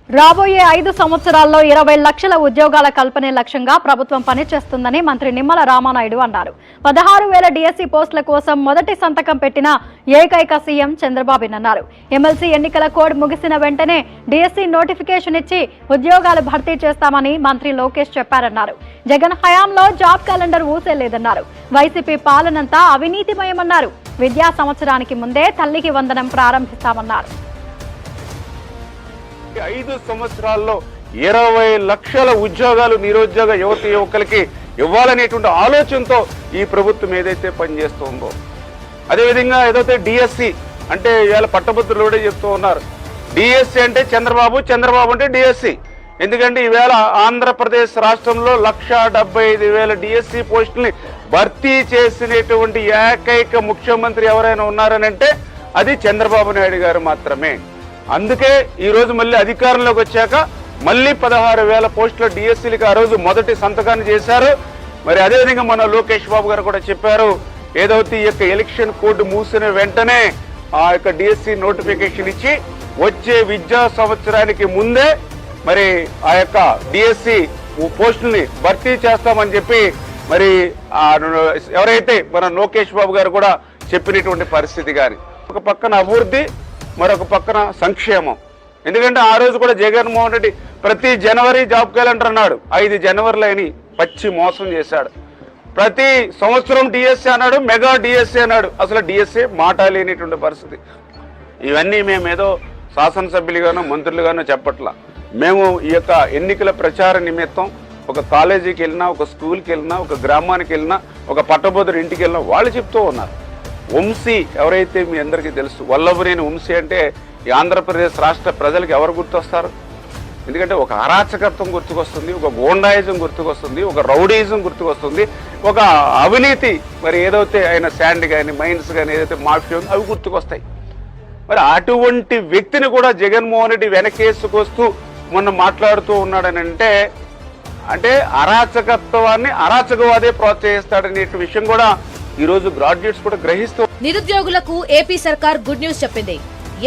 రాబోయే 5 సంవత్సరాల్లో 20 లక్షల ఉద్యోగాల కల్పనే లక్ష్యంగా ప్రభుత్వం పనిచేస్తుందని మంత్రి నిమ్మల రామానాయుడు అన్నారు. 16,000 డిఎస్సి పోస్టుల కోసం మొదటి సంతకం పెట్టిన ఏకైక సీఎం చంద్రబాబునన్నారు. ఎమ్మెల్సీ ఎన్నికల కోడ్ ముగిసిన వెంటనే డిఎస్సి నోటిఫికేషన్ ఇచ్చి ఉద్యోగాలు భర్తీ చేస్తామని మంత్రి లోకేష్ చెప్పారన్నారు. జగన్ హయాంలో జాబ్ క్యాలెండర్ ఊసేలేదన్నారు. వైసీపీ పాలనంతా అవినీతిమయమన్నారు. విద్యా సంవత్సరానికి ముందే తల్లికి వందనం ప్రారంభిస్తామన్నారు. 5 సంవత్సరాల్లో 20 లక్షల ఉద్యోగాలు నిరుద్యోగ యువకులకి ఇవ్వాలనేటువంటి ఆలోచనతో ఈ ప్రభుత్వం ఏదైతే పనిచేస్తుందో, అదేవిధంగా ఏదైతే డిఎస్సి అంటే ఇవాళ పట్టభద్రులు కూడా చెప్తూ ఉన్నారు. డిఎస్సి అంటే చంద్రబాబు, చంద్రబాబు అంటే డిఎస్సి. ఎందుకంటే ఈవేళ ఆంధ్రప్రదేశ్ రాష్ట్రంలో 1,75,000 డిఎస్సి పోస్టుల్ని భర్తీ చేసినటువంటి ఏకైక ముఖ్యమంత్రి ఎవరైనా ఉన్నారనంటే అది చంద్రబాబు నాయుడు గారు మాత్రమే. అందుకే ఈ రోజు మళ్ళీ అధికారంలోకి వచ్చాక మళ్ళీ 16,000 పోస్టుల డిఎస్సీలకి ఆ రోజు మొదటి సంతకాన్ని చేశారు. మరి అదేవిధంగా మన లోకేష్ బాబు గారు కూడా చెప్పారు, ఏదైతే ఈ యొక్క ఎలక్షన్ కోడ్ మూసిన వెంటనే ఆ యొక్క డిఎస్సి నోటిఫికేషన్ ఇచ్చి వచ్చే విద్యా సంవత్సరానికి ముందే మరి ఆ యొక్క డిఎస్సి పోస్టుల్ని భర్తీ చేస్తామని చెప్పి మరి ఎవరైతే మన లోకేష్ బాబు గారు కూడా చెప్పినటువంటి పరిస్థితి. కానీ ఒక పక్కన అభివృద్ధి, మరొక పక్కన సంక్షేమం. ఎందుకంటే ఆ రోజు కూడా జగన్మోహన్ రెడ్డి ప్రతి జనవరి జాబ్ క్యాలెండర్ అన్నాడు, 5 జనవరిలని పచ్చి మోసం చేశాడు. ప్రతి సంవత్సరం డిఎస్సీ అన్నాడు, మెగా డిఎస్సీ అన్నాడు. అసలు డిఎస్సీ మాట లేనిటువంటి పరిస్థితి. ఇవన్నీ మేమేదో శాసనసభ్యులుగానో మంత్రులుగానో చెప్పట్లా. మేము ఈ యొక్క ఎన్నికల ప్రచార నిమిత్తం ఒక కాలేజీకి వెళ్ళినా, ఒక స్కూల్కి వెళ్ళినా, ఒక గ్రామానికి వెళ్ళినా, ఒక పట్టభద్రుడి ఇంటికి వెళ్ళినా వాళ్ళు చెప్తూ ఉన్నారు. వంశీ ఎవరైతే మీ అందరికీ తెలుసు, వల్లభనేని వంశీ అంటే ఈ ఆంధ్రప్రదేశ్ రాష్ట్ర ప్రజలకు ఎవరు గుర్తొస్తారు? ఎందుకంటే ఒక అరాచకత్వం గుర్తుకొస్తుంది, ఒక గోండాయిజం గుర్తుకొస్తుంది, ఒక రౌడీయిజం గుర్తుకొస్తుంది, ఒక అవినీతి మరి ఏదైతే ఆయన శాండ్ కానీ మైన్స్ కానీ ఏదైతే మాఫియా ఉందో అవి గుర్తుకొస్తాయి. మరి అటువంటి వ్యక్తిని కూడా జగన్మోహన్ రెడ్డి వెనకేసుకొస్తూ మొన్న మాట్లాడుతూ ఉన్నాడని అంటే అరాచకత్వాన్ని అరాచకవాదే ప్రోత్సహిస్తాడనే విషయం కూడా ఈ రోజు గ్రాడ్యుయేట్స్ కూడా గ్రహిస్తూ. నిరుద్యోగులకు ఏపీ సర్కార్ గుడ్ న్యూస్ చెప్పింది.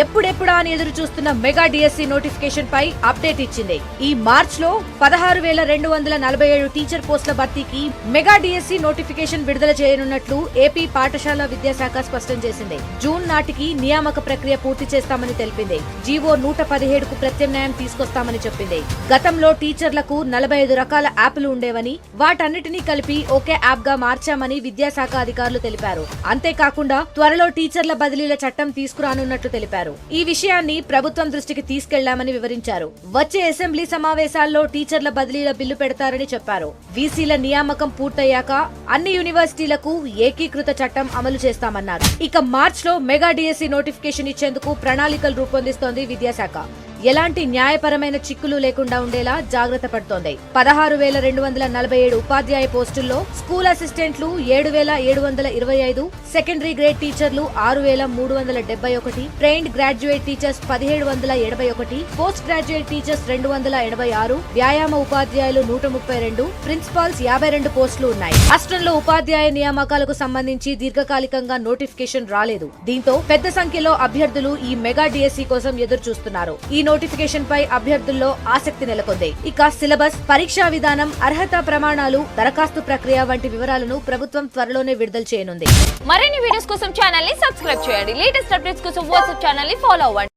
ఎప్పుడెప్పుడా అని ఎదురు చూస్తున్న మెగా డిఎస్సి నోటిఫికేషన్ పై అప్డేట్ ఇచ్చింది. ఈ మార్చ్ లో 16,247 టీచర్ పోస్టుల భర్తీకి మెగా డిఎస్సి నోటిఫికేషన్ విడుదల చేయనున్నట్లు ఏపీ పాఠశాల విద్యాశాఖ స్పష్టం చేసింది. జూన్ నాటికి నియామక ప్రక్రియ పూర్తి చేస్తామని తెలిపింది. జీవో 117కు ప్రత్యామ్నాయం తీసుకొస్తామని చెప్పింది. గతంలో టీచర్లకు 45 రకాల యాప్లు ఉండేవని, వాటన్నిటినీ కలిపి ఒకే యాప్ గా మార్చామని విద్యాశాఖ అధికారులు తెలిపారు. అంతేకాకుండా త్వరలో టీచర్ల బదిలీల చట్టం తీసుకురానున్నట్లు తెలిపారు. ఈ విషయాన్ని ప్రభుత్వం దృష్టికి తీసుకెళ్లామని వివరించారు. వచ్చే అసెంబ్లీ సమావేశాల్లో టీచర్ల బదిలీల బిల్లు పెడతారని చెప్పారు. వీసీల నియామకం పూర్తయ్యాక అన్ని యూనివర్సిటీలకు ఏకీకృత చట్టం అమలు చేస్తామన్నారు. ఇక మార్చ్ లో మెగా డిఎస్సి నోటిఫికేషన్ ఇచ్చేందుకు ప్రణాళికలు రూపొందిస్తోంది విద్యాశాఖ. ఎలాంటి న్యాయపరమైన చిక్కులు లేకుండా ఉండేలా జాగ్రత్త పడుతోంది. 16,247 ఉపాధ్యాయ పోస్టుల్లో స్కూల్ అసిస్టెంట్లు 7,725, సెకండరీ గ్రేడ్ టీచర్లు 6,371, trained graduate teachers 1,781, post graduate teachers 286, వ్యాయామ ఉపాధ్యాయులు 132, ప్రిన్సిపాల్స్ 52 పోస్టులు ఉన్నాయి. రాష్ట్రంలో ఉపాధ్యాయ నియామకాలకు సంబంధించి దీర్ఘకాలికంగా నోటిఫికేషన్ రాలేదు. దీంతో పెద్ద సంఖ్యలో అభ్యర్థులు ఈ మెగా డిఎస్సి కోసం ఎదురు చూస్తున్నారు. ఈ నోటిఫికేషన్ పై అభ్యర్థుల్లో ఆసక్తి నెలకొంది. ఇక సిలబస్, పరీక్షా విధానం, అర్హత ప్రమాణాలు, దరఖాస్తు ప్రక్రియ వంటి వివరాలను ప్రభుత్వం త్వరలోనే విడుదల చేయనుంది. మరిన్ని వీడియోస్ కోసం ఛానల్ ని సబ్స్క్రైబ్ చేయండి. లేటెస్ట్ అప్డేట్స్ కోసం వాట్సాప్ ఛానల్ ని ఫాలో అవ్వండి.